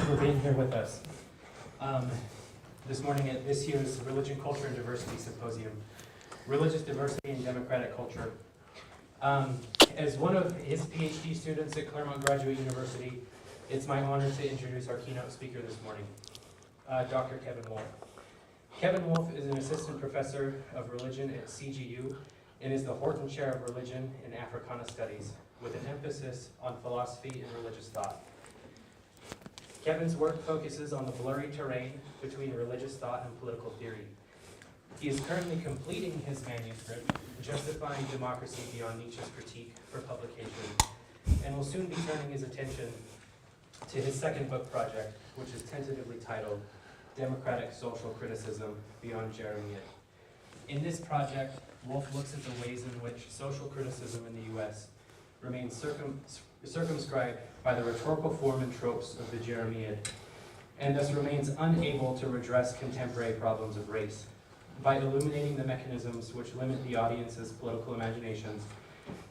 for being here with us this morning at this year's Religion, Culture, and Diversity Symposium, Religious Diversity and Democratic Culture. As one of his PhD students at Claremont Graduate University, it's my honor to introduce our keynote speaker this morning, Dr. Kevin Wolfe. Kevin Wolfe is an assistant professor of religion at CGU and is the Horton Chair of Religion and Africana Studies, with an emphasis on philosophy and religious thought. Kevin's work focuses on the blurry terrain between religious thought and political theory. He is currently completing his manuscript, Justifying Democracy Beyond Nietzsche's Critique, for publication, and will soon be turning his attention to his second book project, which is tentatively titled Democratic Social Criticism Beyond Jeremiad. In this project, Wolfe looks at the ways in which social criticism in the U.S. remains circumscribed by the rhetorical form and tropes of the Jeremiad, and thus remains unable to redress contemporary problems of race. By illuminating the mechanisms which limit the audience's political imaginations,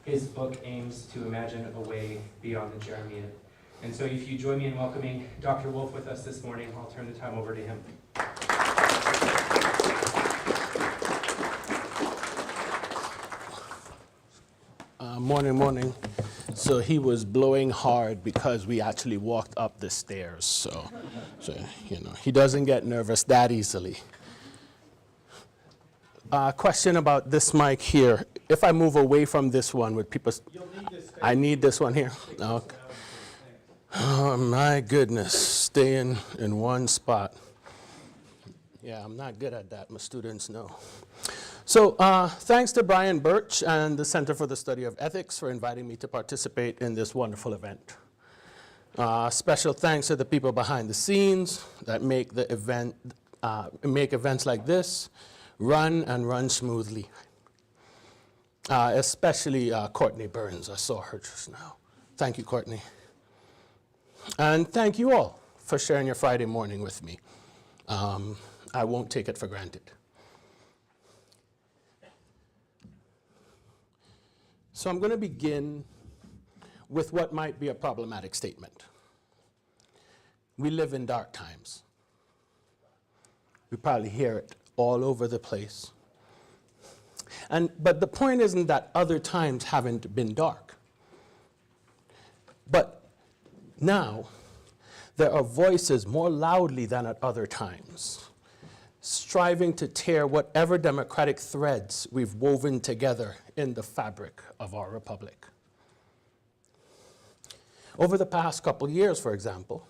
his book aims to imagine a way beyond the Jeremiad. And so if you join me in welcoming Dr. Wolfe with us this morning, I'll turn the time over to him. Morning. So he was blowing hard because we actually walked up the stairs. So you know, he doesn't get nervous that easily. Question about this mic here. If I move away from this one, would people? You'll need this. I need this one here. Okay. Oh my goodness, staying in one spot. Yeah, I'm not good at that. My students know. So thanks to Brian Birch and the Center for the Study of Ethics for inviting me to participate in this wonderful event. Special thanks to the people behind the scenes that make the event, make events like this run smoothly. Especially Courtney Burns. I saw her just now. Thank you, Courtney. And thank you all for sharing your Friday morning with me. I won't take it for granted. So I'm going to begin with what might be a problematic statement. We live in dark times. We probably hear it all over the place. But the point isn't that other times haven't been dark. But now, there are voices more loudly than at other times, striving to tear whatever democratic threads we've woven together in the fabric of our republic. Over the past couple years, for example,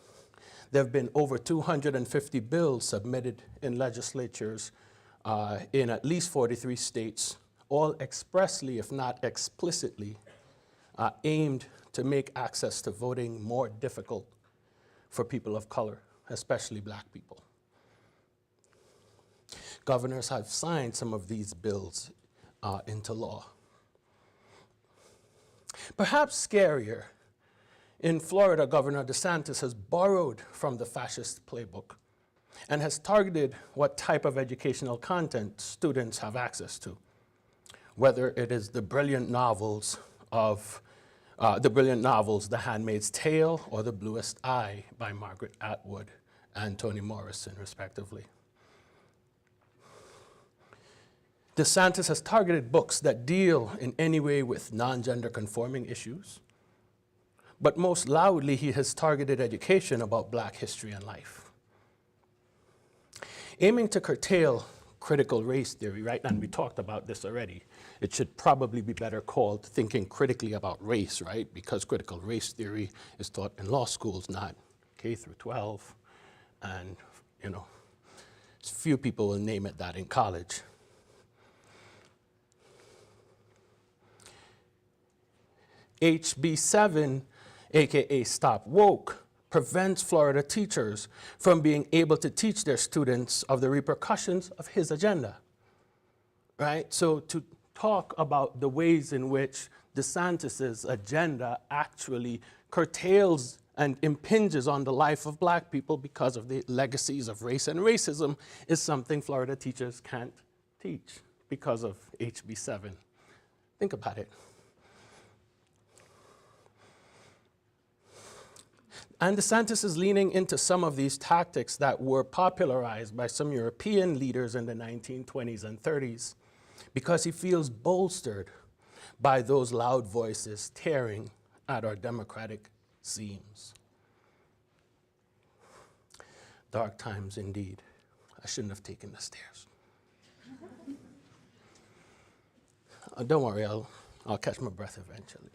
there have been over 250 bills submitted in legislatures in at least 43 states, all expressly, if not explicitly, aimed to make access to voting more difficult for people of color, especially black people. Governors have signed some of these bills into law. Perhaps scarier, in Florida, Governor DeSantis has borrowed from the fascist playbook and has targeted what type of educational content students have access to, whether it is the brilliant novels The Handmaid's Tale or The Bluest Eye by Margaret Atwood and Toni Morrison, respectively. DeSantis has targeted books that deal in any way with non-gender conforming issues, but most loudly he has targeted education about black history and life. Aiming to curtail critical race theory, right, and we talked about this already, it should probably be better called thinking critically about race, right, because critical race theory is taught in law schools, not K through 12, and, you know, few people will name it that in college. HB 7, AKA Stop Woke, prevents Florida teachers from being able to teach their students of the repercussions of his agenda, right? So to talk about the ways in which DeSantis's agenda actually curtails and impinges on the life of black people because of the legacies of race and racism is something Florida teachers can't teach because of HB 7. Think about it. And DeSantis is leaning into some of these tactics that were popularized by some European leaders in the 1920s and 30s because he feels bolstered by those loud voices tearing at our democratic seams. Dark times indeed. I shouldn't have taken the stairs. Don't worry, I'll catch my breath eventually.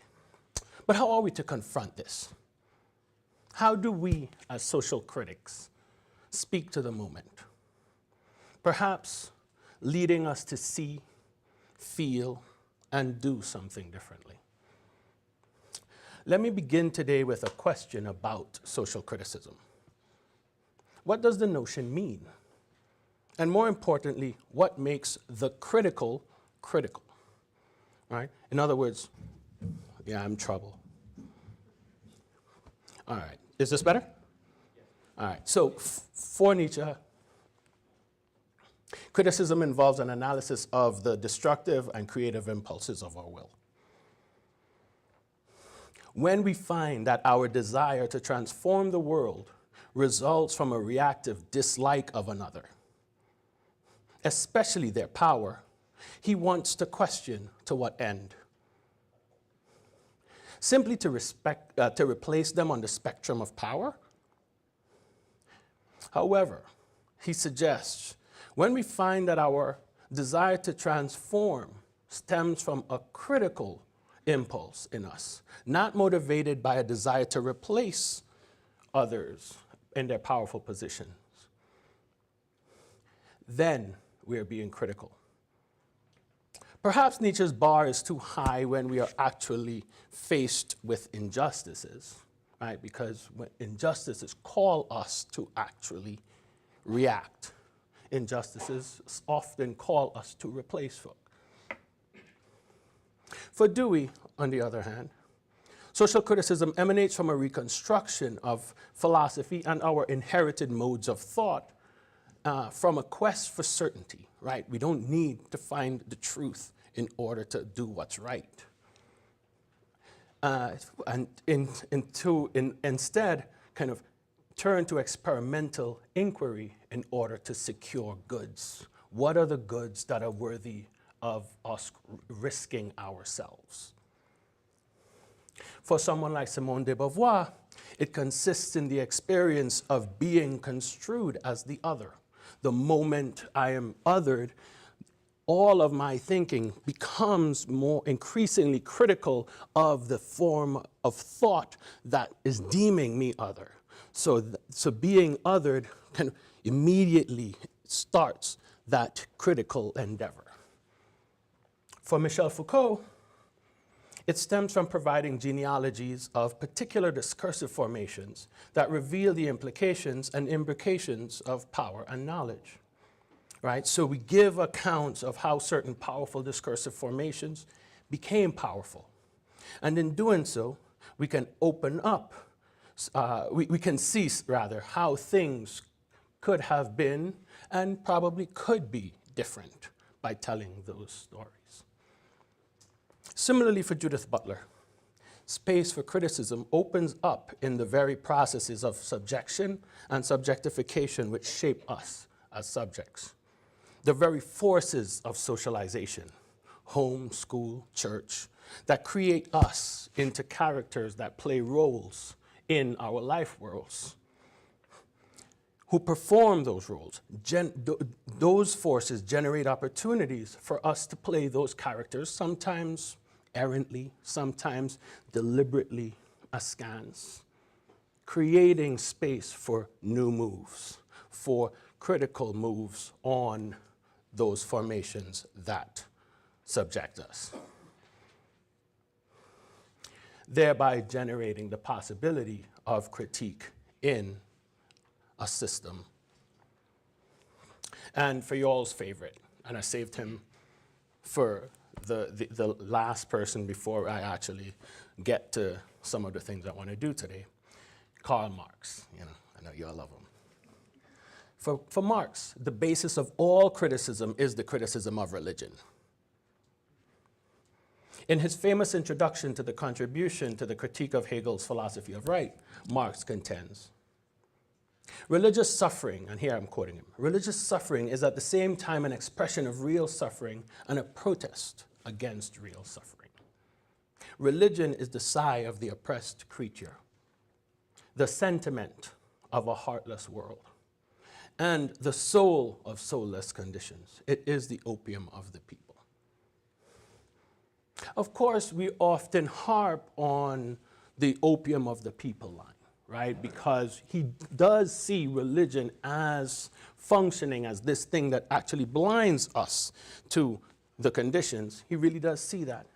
But how are we to confront this? How do we, as social critics, speak to the moment? Perhaps leading us to see, feel, and do something differently. Let me begin today with a question about social criticism. What does the notion mean? And more importantly, what makes the critical critical? Right? In other words, yeah, I'm trouble. All right. Is this better? Yes. All right. So for Nietzsche, criticism involves an analysis of the destructive and creative impulses of our will. When we find that our desire to transform the world results from a reactive dislike of another, especially their power, he wants to question to what end. Simply to replace them on the spectrum of power? However, he suggests, when we find that our desire to transform stems from a critical impulse in us, not motivated by a desire to replace others in their powerful positions, then we are being critical. Perhaps Nietzsche's bar is too high when we are actually faced with injustices, right? Because when injustices call us to actually react. Injustices often call us to replace folk. For Dewey, on the other hand, social criticism emanates from a reconstruction of philosophy and our inherited modes of thought from a quest for certainty, right? We don't need to find the truth in order to do what's right. And instead, kind of turn to experimental inquiry in order to secure goods. What are the goods that are worthy of us risking ourselves? For someone like Simone de Beauvoir, it consists in the experience of being construed as the other. The moment I am othered, all of my thinking becomes more increasingly critical of the form of thought that is deeming me other. So being othered kind of immediately starts that critical endeavor. For Michel Foucault, it stems from providing genealogies of particular discursive formations that reveal the implications and imbrications of power and knowledge, right? So we give accounts of how certain powerful discursive formations became powerful. And in doing so, we can open up, we can see, rather, how things could have been and probably could be different by telling those stories. Similarly for Judith Butler, space for criticism opens up in the very processes of subjection and subjectification which shape us as subjects. The very forces of socialization, home, school, church, that create us into characters that play roles in our life worlds. Who perform those roles, those forces generate opportunities for us to play those characters, sometimes errantly, sometimes deliberately askance, creating space for new moves, for critical moves on those formations that subject us, thereby generating the possibility of critique in a system. And for y'all's favorite, and I saved him for the last person before I actually get to some of the things I want to do today, Karl Marx. You know, I know you all love him. For Marx, the basis of all criticism is the criticism of religion. In his famous introduction to the contribution to the critique of Hegel's philosophy of right, Marx contends, religious suffering, and here I'm quoting him, religious suffering is at the same time an expression of real suffering and a protest against real suffering. Religion is the sigh of the oppressed creature, the sentiment of a heartless world, and the soul of soulless conditions. It is the opium of the people. Of course, we often harp on the opium of the people line, right? Because he does see religion as functioning as this thing that actually blinds us to the conditions. He really does see that.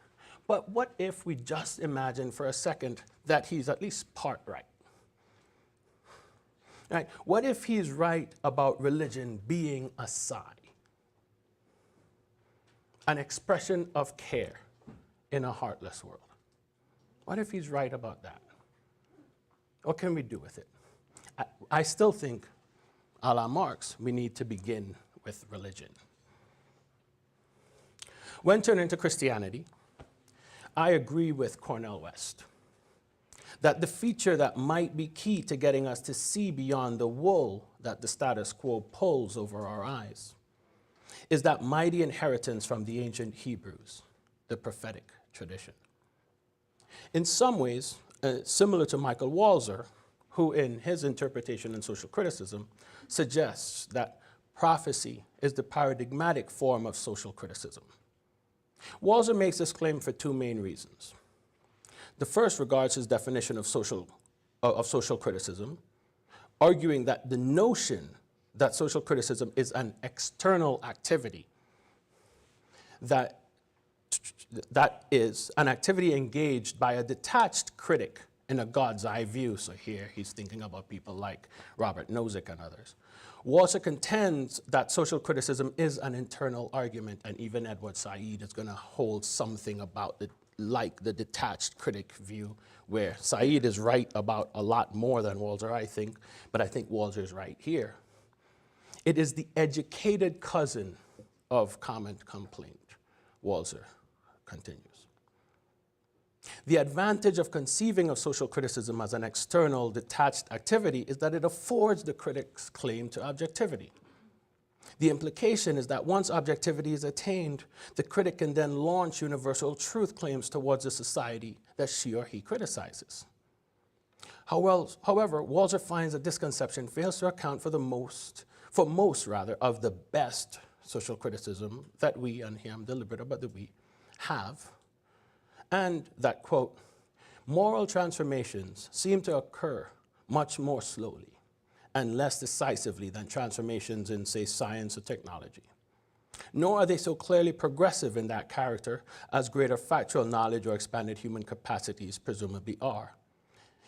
But what if we just imagine for a second that he's at least part right? Right? What if he's right about religion being a sigh, an expression of care in a heartless world? What if he's right about that? What can we do with it? I still think, a la Marx, we need to begin with religion. When turning to Christianity, I agree with Cornel West that the feature that might be key to getting us to see beyond the wool that the status quo pulls over our eyes is that mighty inheritance from the ancient Hebrews, the prophetic tradition. In some ways, similar to Michael Walzer, who in his interpretation and social criticism suggests that prophecy is the paradigmatic form of social criticism. Walzer makes this claim for two main reasons. The first regards his definition of social criticism, arguing that the notion that social criticism is an external activity, that is an activity engaged by a detached critic in a God's eye view. So here he's thinking about people like Robert Nozick and others. Walzer contends that social criticism is an internal argument, and even Edward Said is going to hold something about it, like the detached critic view, where Said is right about a lot more than Walzer, I think, but I think Walzer is right here. It is the educated cousin of comment complaint, Walzer continues. The advantage of conceiving of social criticism as an external, detached activity is that it affords the critic's claim to objectivity. The implication is that once objectivity is attained, the critic can then launch universal truth claims towards the society that she or he criticizes. However, Walzer finds that this conception fails to account for most of the best social criticism that we, and here I'm deliberate about the we, have, and that, quote, moral transformations seem to occur much more slowly and less decisively than transformations in, say, science or technology. Nor are they so clearly progressive in that character as greater factual knowledge or expanded human capacities presumably are.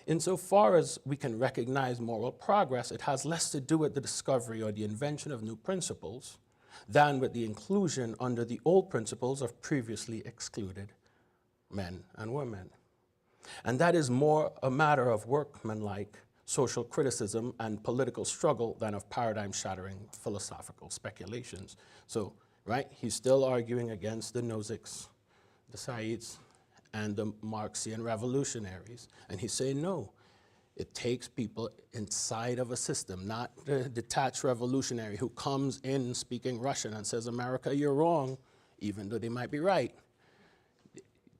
Insofar as we can recognize moral progress, it has less to do with the discovery or the invention of new principles than with the inclusion under the old principles of previously excluded men and women. And that is more a matter of workmanlike social criticism and political struggle than of paradigm-shattering philosophical speculations. So, right, he's still arguing against the Nozicks, the Saids, and the Marxian revolutionaries. And he's saying, no, it takes people inside of a system, not the detached revolutionary who comes in speaking Russian and says, America, you're wrong, even though they might be right.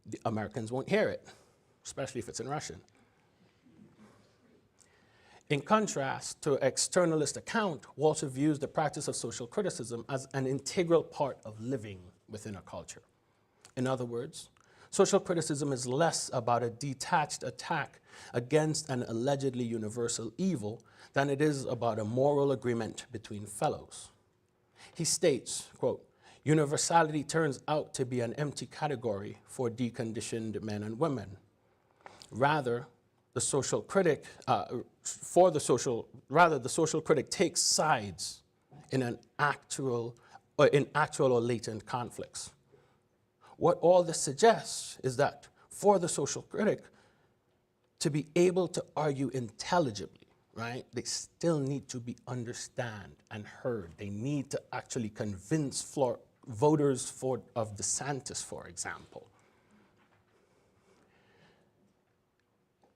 The Americans won't hear it, especially if it's in Russian. In contrast to externalist account, Walzer views the practice of social criticism as an integral part of living within a culture. In other words, social criticism is less about a detached attack against an allegedly universal evil than it is about a moral agreement between fellows. He states, quote, universality turns out to be an empty category for deconditioned men and women. Rather, the social critic takes sides in actual or latent conflicts. What all this suggests is that for the social critic to be able to argue intelligibly, right, they still need to be understood and heard. They need to actually convince voters of DeSantis, for example,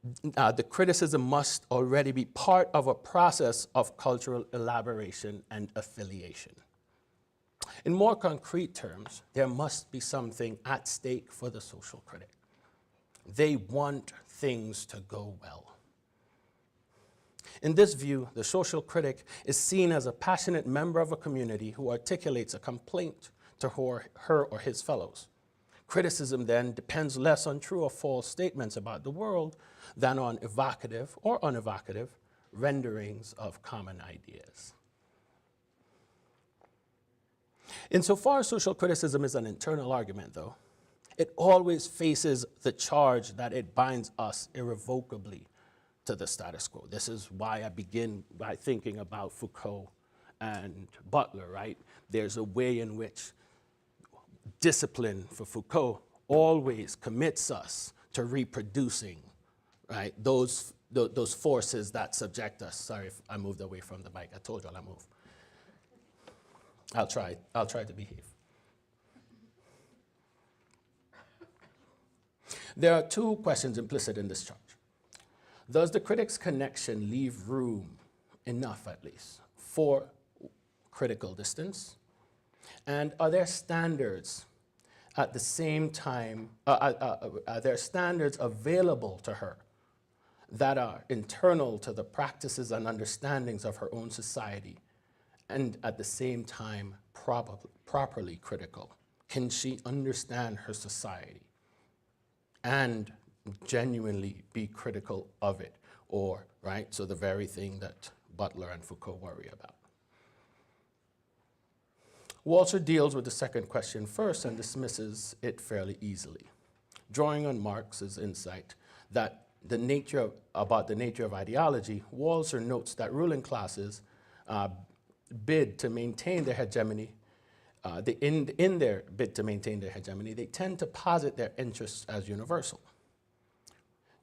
the criticism must already be part of a process of cultural elaboration and affiliation. In more concrete terms, there must be something at stake for the social critic. They want things to go well. In this view, the social critic is seen as a passionate member of a community who articulates a complaint to her or his fellows. Criticism then depends less on true or false statements about the world than on evocative or unevocative renderings of common ideas. Insofar as social criticism is an internal argument, though, it always faces the charge that it binds us irrevocably to the status quo. This is why I begin by thinking about Foucault and Butler, right? There's a way in which discipline for Foucault always commits us to reproducing, right, those forces that subject us. Sorry if I moved away from the mic. I told you I'll move. I'll try to behave. There are two questions implicit in this charge. Does the critic's connection leave room, enough at least, for critical distance? And are there standards at the same time, are there standards available to her that are internal to the practices and understandings of her own society and at the same time properly critical? Can she understand her society and genuinely be critical of it? Or, right, so the very thing that Butler and Foucault worry about. Walzer deals with the second question first and dismisses it fairly easily, drawing on Marx's insight that about the nature of ideology. Walzer notes that ruling classes bid to maintain their hegemony. In their bid to maintain their hegemony, they tend to posit their interests as universal.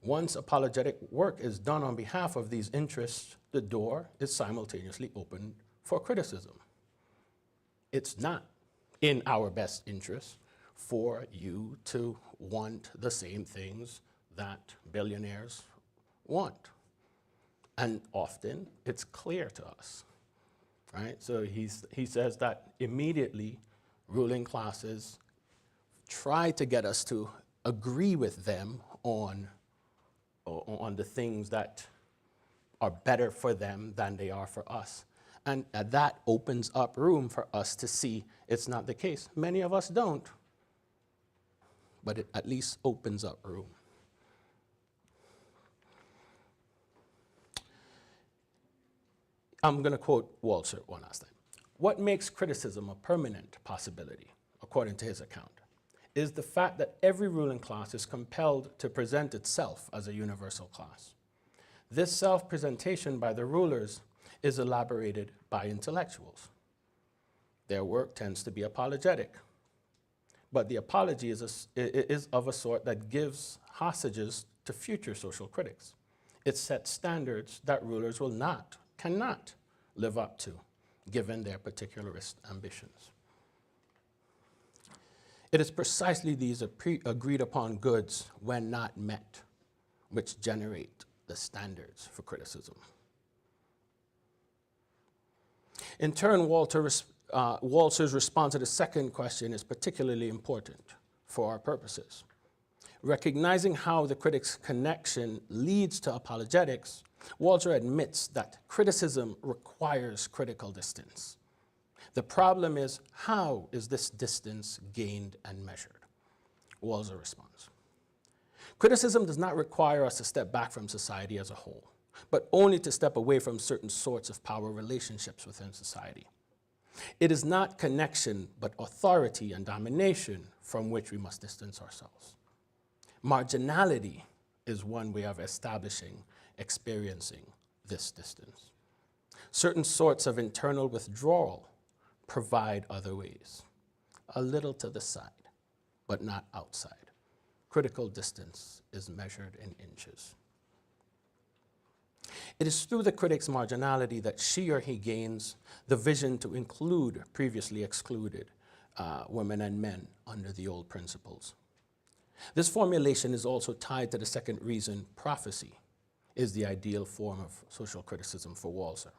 Once apologetic work is done on behalf of these interests, the door is simultaneously opened for criticism. It's not in our best interest for you to want the same things that billionaires want. And often it's clear to us, right? So he says that immediately ruling classes try to get us to agree with them on the things that are better for them than they are for us. And that opens up room for us to see it's not the case. Many of us don't, but it at least opens up room. I'm going to quote Walzer one last time. What makes criticism a permanent possibility, according to his account, is the fact that every ruling class is compelled to present itself as a universal class. This self-presentation by the rulers is elaborated by intellectuals. Their work tends to be apologetic, but the apology is of a sort that gives hostages to future social critics. It sets standards that rulers cannot live up to, given their particularist ambitions. It is precisely these agreed upon goods, when not met, which generate the standards for criticism. In turn, Walzer's response to the second question is particularly important for our purposes. Recognizing how the critic's connection leads to apologetics, Walzer admits that criticism requires critical distance. The problem is, how is this distance gained and measured? Walzer responds. Criticism does not require us to step back from society as a whole, but only to step away from certain sorts of power relationships within society. It is not connection, but authority and domination from which we must distance ourselves. Marginality is one way of experiencing this distance. Certain sorts of internal withdrawal provide other ways, a little to the side, but not outside. Critical distance is measured in inches. It is through the critic's marginality that she or he gains the vision to include previously excluded women and men under the old principles. This formulation is also tied to the second reason prophecy is the ideal form of social criticism for Walzer.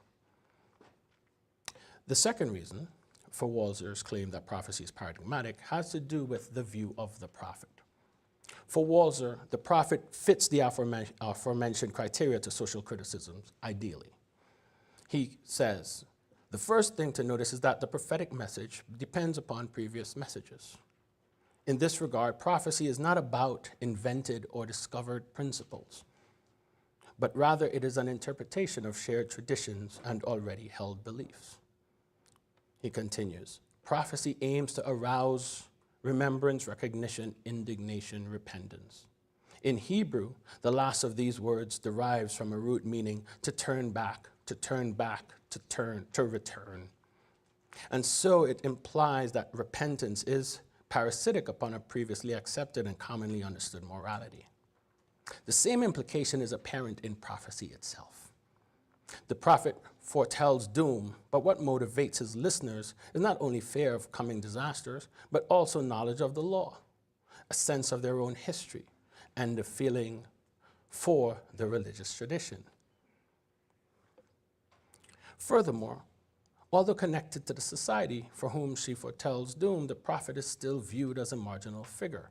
The second reason for Walzer's claim that prophecy is paradigmatic has to do with the view of the prophet. For Walzer, the prophet fits the aforementioned criteria to social criticisms ideally. He says, the first thing to notice is that the prophetic message depends upon previous messages. In this regard, prophecy is not about invented or discovered principles, but rather it is an interpretation of shared traditions and already held beliefs. He continues, prophecy aims to arouse remembrance, recognition, indignation, repentance. In Hebrew, the last of these words derives from a root meaning to turn back, to turn back, to return. And so it implies that repentance is parasitic upon a previously accepted and commonly understood morality. The same implication is apparent in prophecy itself. The prophet foretells doom, but what motivates his listeners is not only fear of coming disasters, but also knowledge of the law, a sense of their own history, and a feeling for the religious tradition. Furthermore, although connected to the society for whom she foretells doom, the prophet is still viewed as a marginal figure.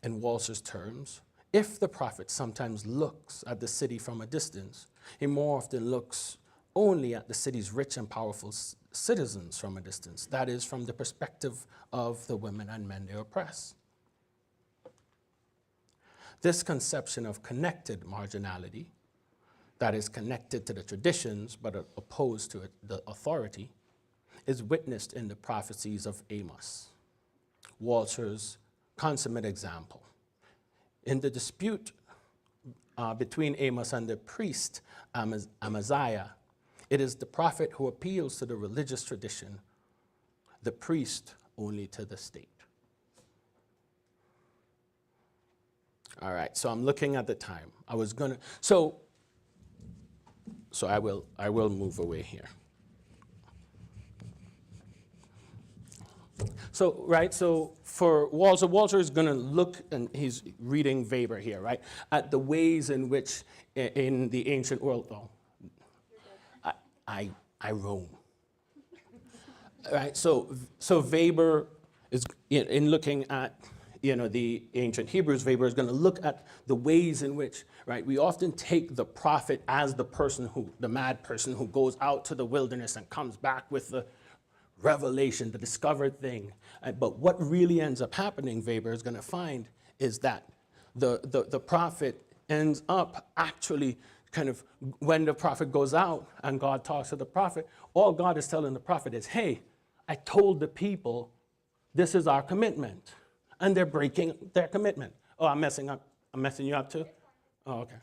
In Walzer's terms, if the prophet sometimes looks at the city from a distance, he more often looks only at the city's rich and powerful citizens from a distance, that is, from the perspective of the women and men they oppress. This conception of connected marginality, that is connected to the traditions but opposed to the authority, is witnessed in the prophecies of Amos, Walzer's consummate example. In the dispute between Amos and the priest Amaziah, it is the prophet who appeals to the religious tradition, the priest only to the state. All right, so I'm looking at the time. I was gonna, so I will move away here. So, right, so for Walzer is going to look, and he's reading Weber here, right, at the ways in which in the ancient world, I roam. Right, so Weber is, in looking at, the ancient Hebrews, Weber is going to look at the ways in which, right, we often take the prophet as the mad person who goes out to the wilderness and comes back with the revelation, the discovered thing. But what really ends up happening, Weber is going to find, is that the prophet ends up actually kind of, when the prophet goes out and God talks to the prophet, all God is telling the prophet is, hey, I told the people this is our commitment. And they're breaking their commitment. Oh, I'm messing you up too? Oh, okay.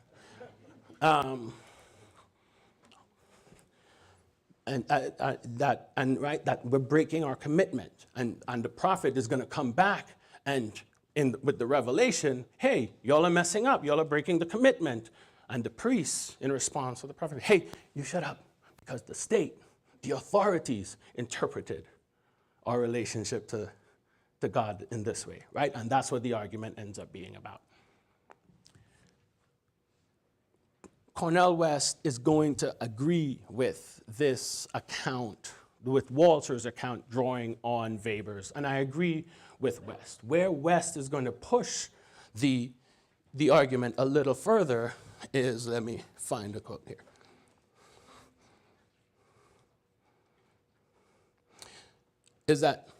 That we're breaking our commitment. And the prophet is going to come back and with the revelation, hey, y'all are messing up. Y'all are breaking the commitment. And the priests, in response to the prophet, hey, you shut up, because the state, the authorities interpreted our relationship to God in this way, right? And that's what the argument ends up being about. Cornel West is going to agree with this account, with Walzer's account drawing on Weber's, and I agree with West. Where West is going to push the argument a little further is, let me find a quote here. Is that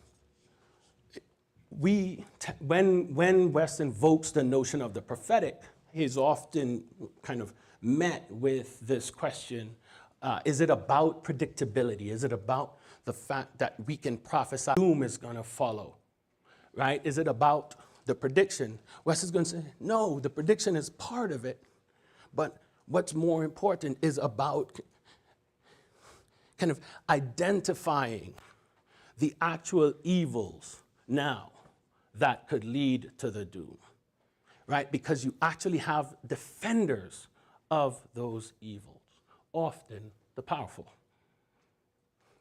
when West invokes the notion of the prophetic, he's often kind of met with this question, is it about predictability? Is it about the fact that we can prophesy doom is going to follow, right? Is it about the prediction? West is going to say, no, the prediction is part of it, but what's more important is about kind of identifying the actual evils now that could lead to the doom, right? Because you actually have defenders of those evils, often the powerful,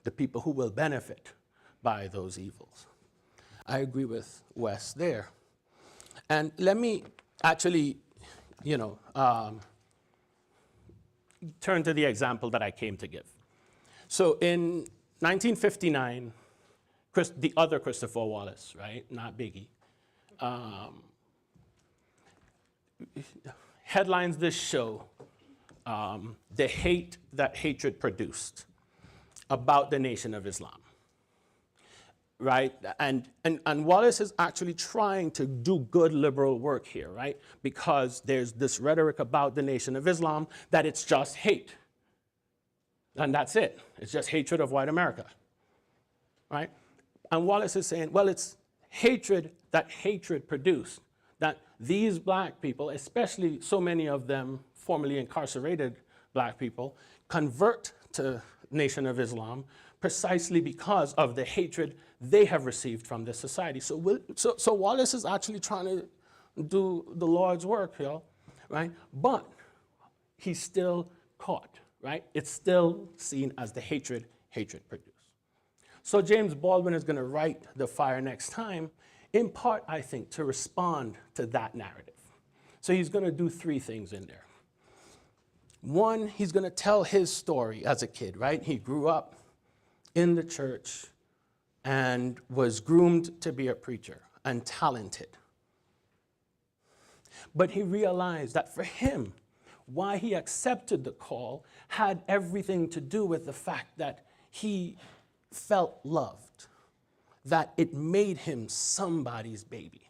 the people who will benefit by those evils. I agree with Wes there. And let me actually, turn to the example that I came to give. So in 1959, the other Christopher Wallace, right, not Biggie, headlines this show, the hate that hatred produced about the Nation of Islam, right? And Wallace is actually trying to do good liberal work here, right? Because there's this rhetoric about the Nation of Islam that it's just hate. And that's it. It's just hatred of white America, right? And Wallace is saying, well, it's hatred that hatred produced, that these black people, especially so many of them formerly incarcerated black people, convert to Nation of Islam precisely because of the hatred they have received from this society. So Wallace is actually trying to do the Lord's work here, right? But he's still caught, right? It's still seen as the hatred produced. So James Baldwin is going to write The Fire Next Time, in part, I think, to respond to that narrative. So he's going to do three things in there. One, he's going to tell his story as a kid, right? He grew up in the church and was groomed to be a preacher and talented. But he realized that for him, why he accepted the call had everything to do with the fact that he felt loved, that it made him somebody's baby.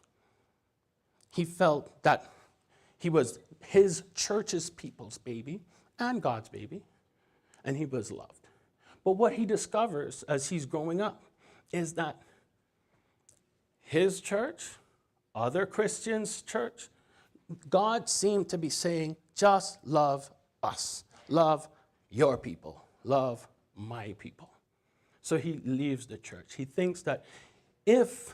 He felt that he was his church's people's baby and God's baby, and he was loved. But what he discovers as he's growing up is that his church, other Christians' church, God seemed to be saying, just love us, love your people, love my people. So he leaves the church. He thinks that if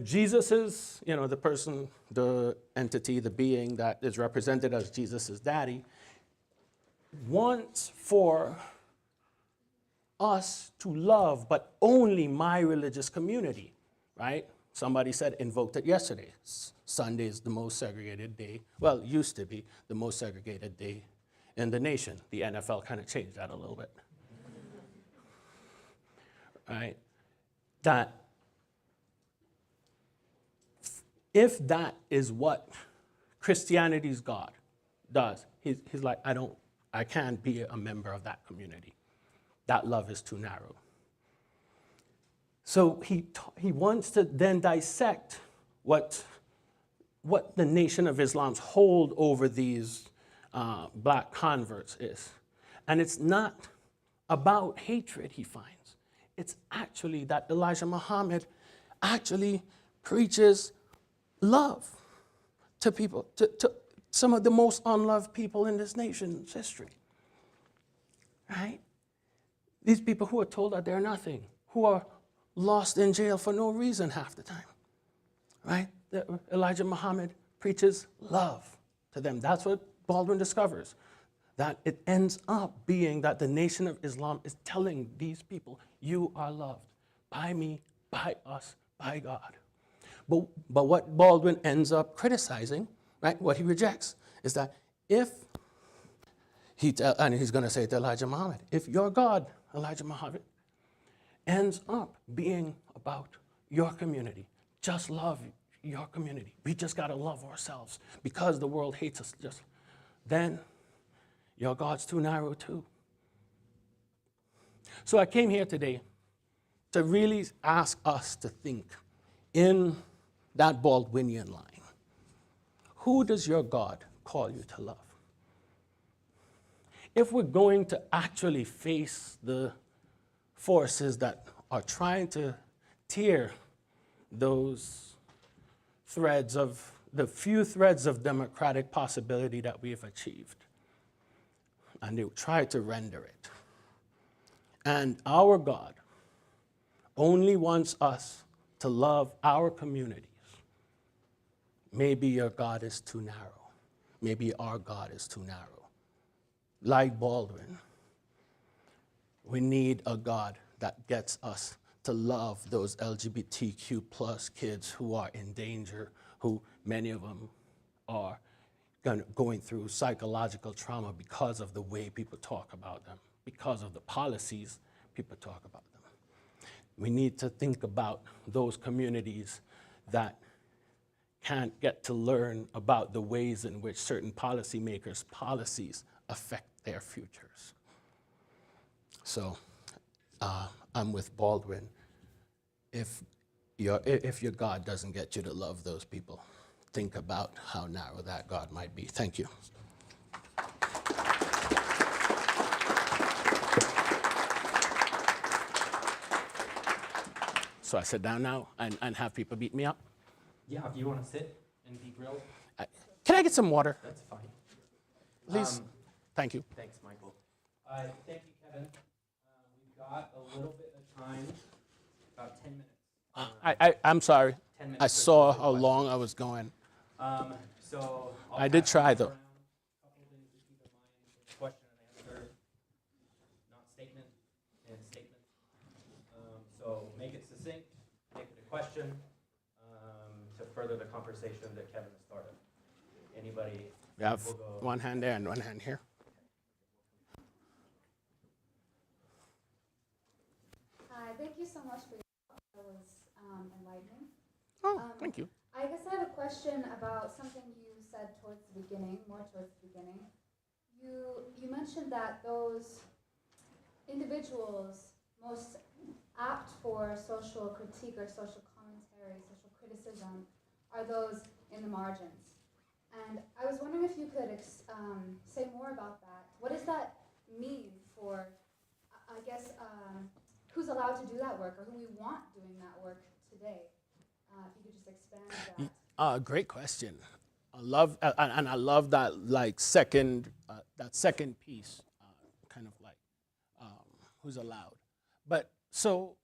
Jesus is, the person, the entity, the being that is represented as Jesus' daddy, wants for us to love, but only my religious community, right? Somebody said, invoked it yesterday. Sunday is the most segregated day. Well, it used to be the most segregated day in the nation. The NFL kind of changed that a little bit. Right? That if that is what Christianity's God does, he's like, I can't be a member of that community. That love is too narrow. So he wants to then dissect what the Nation of Islam's hold over these black converts is. And it's not about hatred, he finds. It's actually that Elijah Muhammad actually preaches love to people, to some of the most unloved people in this nation's history, right? These people who are told that they're nothing, who are lost in jail for no reason half the time, right? Elijah Muhammad preaches love to them. That's what Baldwin discovers, that it ends up being that the Nation of Islam is telling these people, you are loved by me, by us, by God. But what Baldwin ends up criticizing, right, what he rejects, is that if and he's going to say to Elijah Muhammad, if your God, Elijah Muhammad, ends up being about your community, just love your community. We just got to love ourselves because the world hates us. Then your God's too narrow too. So I came here today to really ask us to think in that Baldwinian line. Who does your God call you to love? If we're going to actually face the forces that are trying to tear those threads of, the few threads of democratic possibility that we've achieved, and they try to render it. And our God only wants us to love our communities. Maybe your God is too narrow. Maybe our God is too narrow. Like Baldwin, we need a God that gets us to love those LGBTQ plus kids who are in danger, who many of them are going through psychological trauma because of the way people talk about them, because of the policies people talk about them. We need to think about those communities that can't get to learn about the ways in which certain policymakers' policies affect their futures. So I'm with Baldwin. If your God doesn't get you to love those people, think about how narrow that God might be. Thank you. So I sit down now and have people beat me up? Yeah, if you want to sit and be grilled, Can I get some water? that's fine. Please. Thank you. Thanks, Michael. Thank you, Kevin. We've got a little bit of time, about 10 minutes. I'm sorry. 10 minutes I for saw some how questions. long I was going. So I'll I did pass try, the mic though. around. Couple of things to keep in mind: it's question and answer, not statement and statement. So make it succinct, make it a question to further the conversation that Kevin has started. Anybody? We have will go. one hand there and one hand here. Hi, thank you so much for your talk. That was enlightening. Oh, thank you. I guess I have a question about something you said towards the beginning, more towards the beginning. You mentioned that those individuals most apt for social critique or social commentary, social criticism, are those in the margins. And I was wondering if you could say more about that. What does that mean for, I guess, who's allowed to do that work or who we want doing that work today? If you could just expand that. Great question. I love that second piece, kind of like who's allowed. But so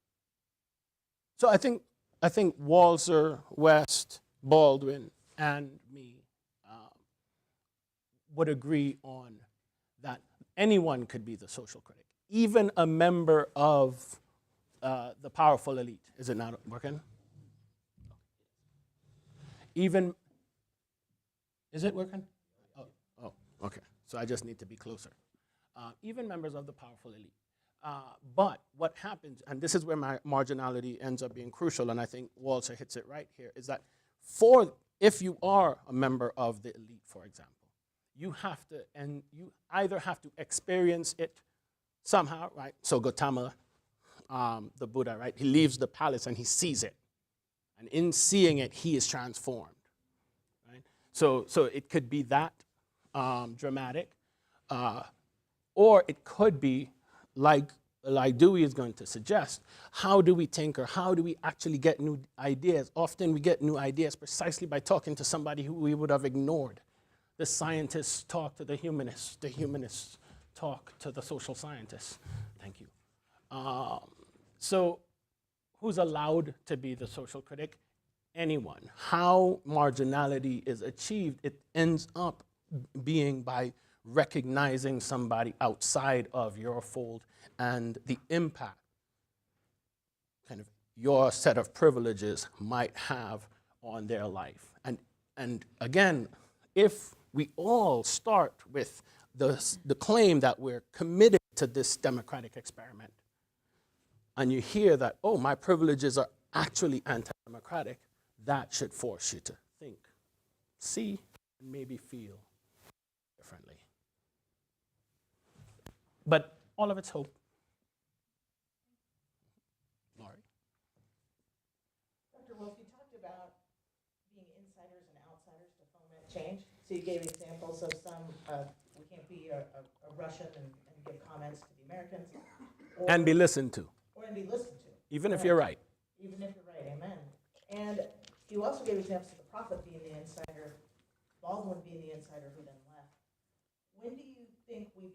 I think Walzer, West, Baldwin, and me would agree on that anyone could be the social critic, even a member of the powerful elite. Is it not working? Even, is it working? Oh, okay. So I just need to be closer. Even members of the powerful elite. But what happens, and this is where my marginality ends up being crucial, and I think Walter hits it right here, is that if you are a member of the elite, for example, you either have to experience it somehow, right? So Gautama, the Buddha, right? He leaves the palace and he sees it. And in seeing it, he is transformed, right? So it could be that dramatic, or it could be like Dewey is going to suggest. How do we think, or how do we actually get new ideas? Often we get new ideas precisely by talking to somebody who we would have ignored. The scientists talk to the humanists talk to the social scientists. Thank you. So who's allowed to be the social critic? Anyone. How marginality is achieved, it ends up being by recognizing somebody outside of your fold and the impact kind of your set of privileges might have on their life. And again, if we all start with the claim that we're committed to this democratic experiment, and you hear that, oh, my privileges are actually anti-democratic, that should force you to think, see, and maybe feel differently. But all of it's hope. Laurie? Dr. Wolfe, you talked about being insiders and outsiders to foment change. So you gave examples of some, we can't be a Russian and give comments to the Americans. And be listened to. Or and be listened to. Even if you're right. Even if you're right, amen. And you also gave examples of the prophet being the insider, Baldwin being the insider who then left. When do you think we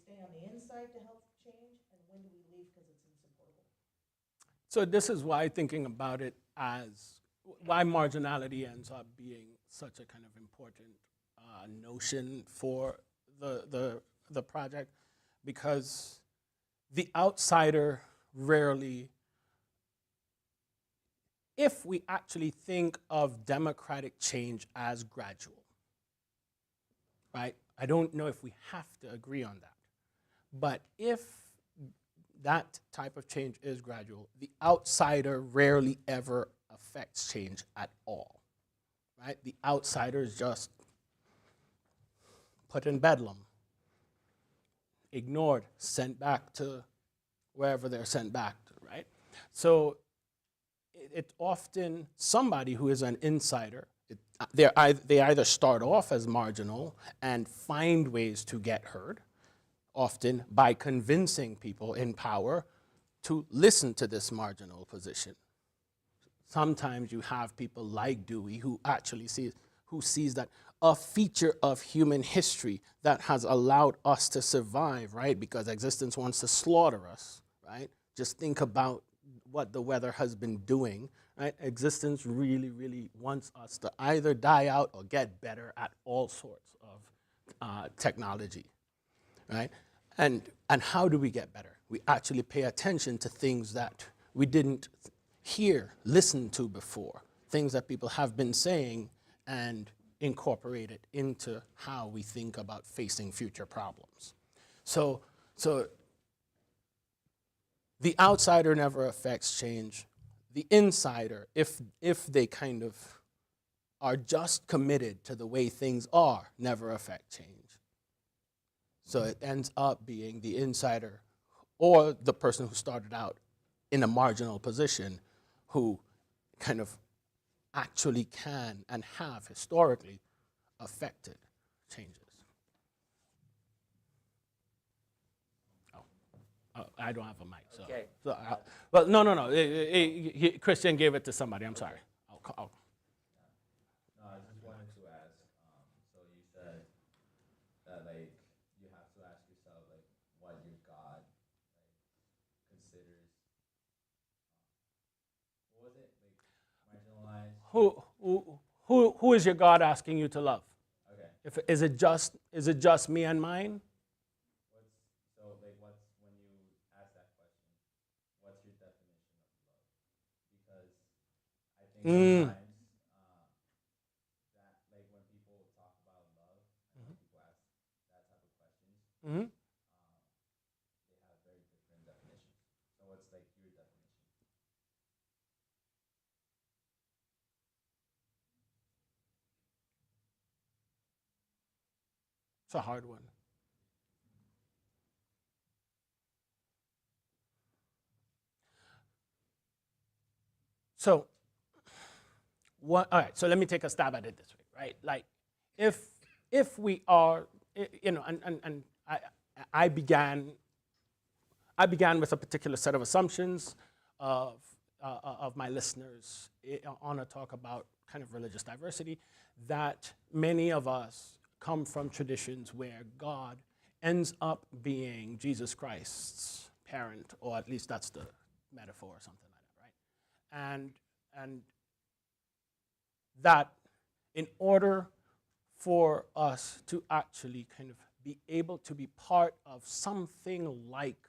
stay on the inside to help change, and when do we leave because it's insupportable? So this is why thinking about it as, why marginality ends up being such a kind of important notion for the project, because the outsider rarely if we actually think of democratic change as gradual, right? I don't know if we have to agree on that. But if that type of change is gradual, the outsider rarely ever affects change at all, right? The outsider is just put in bedlam, ignored, sent back to wherever they're sent back to, right? So it often, somebody who is an insider, they either start off as marginal and find ways to get heard, often by convincing people in power to listen to this marginal position. Sometimes you have people like Dewey who actually sees that a feature of human history that has allowed us to survive, right? Because existence wants to slaughter us, right? Just think about what the weather has been doing, right? Existence really, really wants us to either die out or get better at all sorts of technology, right? And how do we get better? We actually pay attention to things that we didn't hear, listen to before, things that people have been saying, and incorporate it into how we think about facing future problems. So the outsider never affects change. The insider, if they kind of are just committed to the way things are, never affect change. So it ends up being the insider or the person who started out in a marginal position who kind of actually can and have historically affected changes. I don't have a mic, so. Okay. So well, no. Christian gave it to somebody. I'm sorry. I'll. No, I just wanted to ask, so you said that, like, you have to ask yourself, like, what your God, like, considers, what was it, like, marginalized? Who is your God asking you to love? Okay. Is it just me and mine? So, like, when you ask that question, what's your definition of love? Because I think sometimes that, like, when people talk about love, and when people ask that type of questions, Mm-hmm. they have very different definitions. So, what's, like, your definition? It's a hard one. So, all right, so let me take a stab at it this way, right? Like, if we are, and I began with a particular set of assumptions of my listeners on a talk about kind of religious diversity, that many of us come from traditions where God ends up being Jesus Christ's parent, or at least that's the metaphor or something like that, right? And that in order for us to actually kind of be able to be part of something like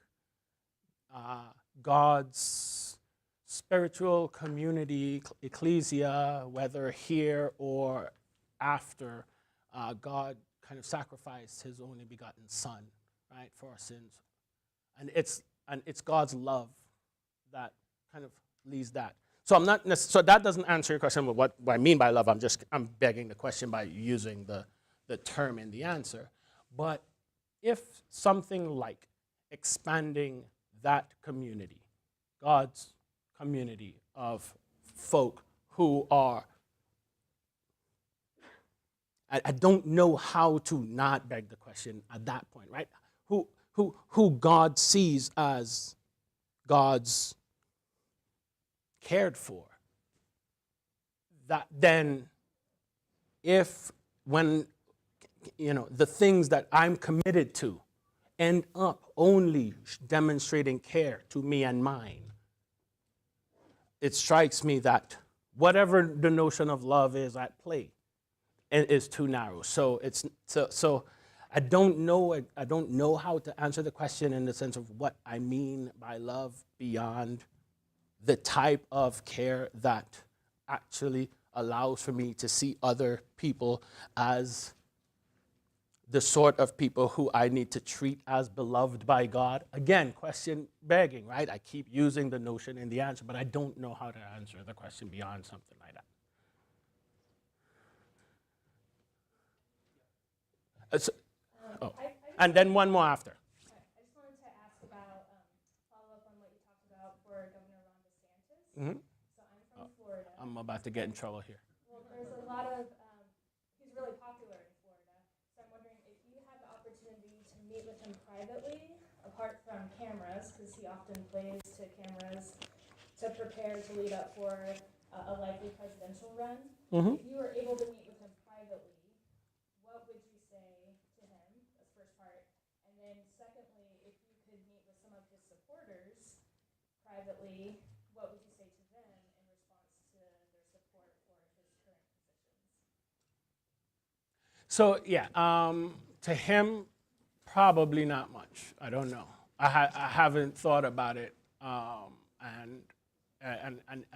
God's spiritual community, ecclesia, whether here or after, God kind of sacrificed his only begotten son, right, for our sins. And it's God's love that kind of leads that. So so that doesn't answer your question with what I mean by love. I'm begging the question by using the term in the answer. But if something like expanding that community, God's community of folk who are, I don't know how to not beg the question at that point, right? Who God sees as God's cared for. That then, when the things that I'm committed to end up only demonstrating care to me and mine, it strikes me that whatever the notion of love is at play, it is too narrow. So I don't know how to answer the question in the sense of what I mean by love beyond the type of care that actually allows for me to see other people as the sort of people who I need to treat as beloved by God? Again, question begging, right? I keep using the notion in the answer, but I don't know how to answer the question beyond something like that. Oh. And then one more after. I just wanted to ask about, follow up on what you talked about for Governor Ron DeSantis. Mm-hmm. So I'm from Florida. I'm about to get in trouble here. Well, there's a lot of, he's really popular in Florida. So I'm wondering if you had the opportunity to meet with him privately, apart from cameras, because he often plays to cameras to prepare to lead up for a likely presidential run. Mm-hmm. If you were able to meet with him privately, what would you say to him? That's first part. And then secondly, if you could meet with some of his supporters privately, what would you say to them in response to their support for his current positions? So yeah, to him, probably not much. I don't know. I haven't thought about it, and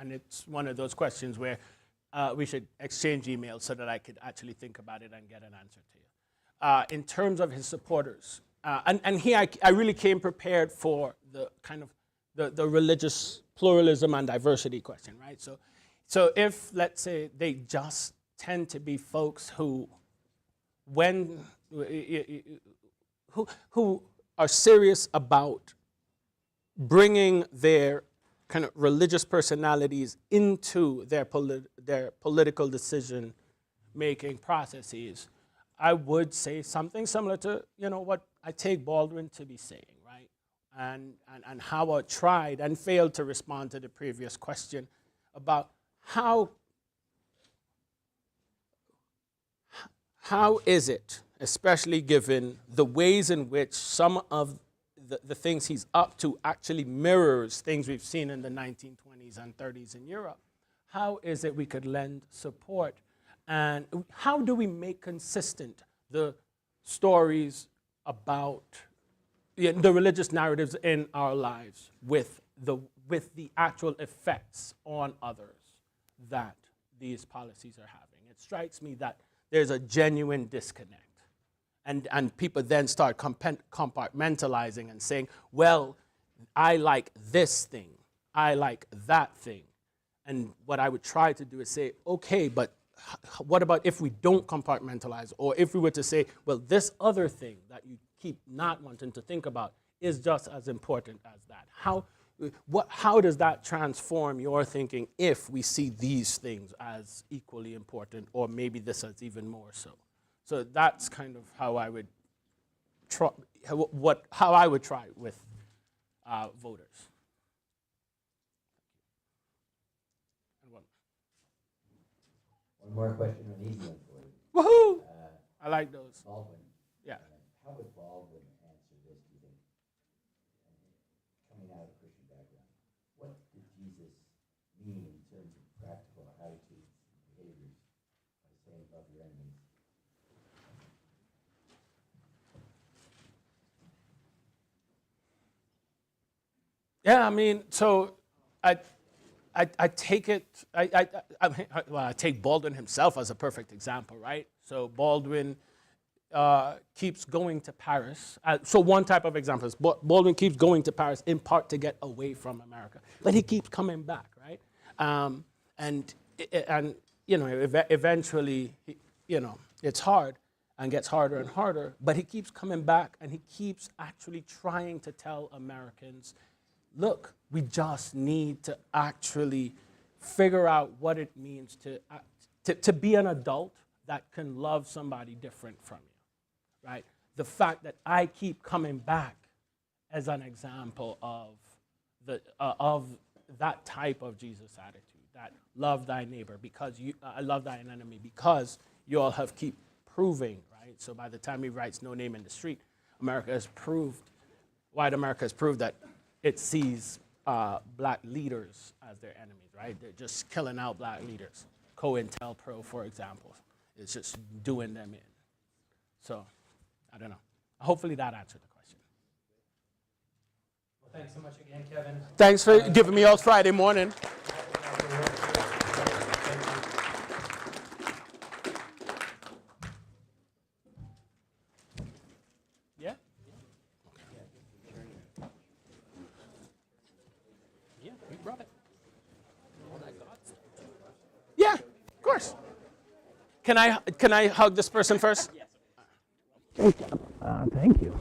it's one of those questions where we should exchange emails so that I could actually think about it and get an answer to you. In terms of his supporters, and here I really came prepared for the kind of the religious pluralism and diversity question, right? So if, let's say, they just tend to be folks who are serious about bringing their kind of religious personalities into their political decision-making processes, I would say something similar to what I take Baldwin to be saying, right? And how I tried and failed to respond to the previous question about how is it, especially given the ways in which some of the things he's up to actually mirrors things we've seen in the 1920s and 30s in Europe, how is it we could lend support? And how do we make consistent the stories about the religious narratives in our lives with the actual effects on others that these policies are having? It strikes me that there's a genuine disconnect. And people then start compartmentalizing and saying, well, I like this thing, I like that thing. And what I would try to do is say, okay, but what about if we don't compartmentalize? Or if we were to say, well, this other thing that you keep not wanting to think about is just as important as that. How does that transform your thinking if we see these things as equally important, or maybe this as even more so? So that's kind of how I would try, how I would try with voters. One more question, an easy one for you. Woohoo! I like those. Baldwin. Yeah. How would Baldwin answer this, do you think? Coming out of a Christian background, what did Jesus mean in terms of practical attitudes and behaviors by saying love your enemies? Yeah, I mean, so I take it, I take Baldwin himself as a perfect example, right? So Baldwin keeps going to Paris. So one type of example is Baldwin keeps going to Paris in part to get away from America, but he keeps coming back, right? And eventually, it's hard and gets harder and harder, but he keeps coming back and he keeps actually trying to tell Americans, look, we just need to actually figure out what it means to be an adult that can love somebody different from you, right? The fact that I keep coming back as an example of that type of Jesus attitude, that love thy neighbor because love thine enemy because you all have keep proving, right? So by the time he writes No Name in the Street, white America has proved that it sees black leaders as their enemies, right? They're just killing out black leaders. COINTELPRO, for example, is just doing them in. So, I don't know. Hopefully that answered the question. Well, Thanks so much again, Kevin. Thanks for giving me all Friday morning. Yeah? Yeah, we brought it. Yeah, of course. Can I hug this person first? Yes. Thank you.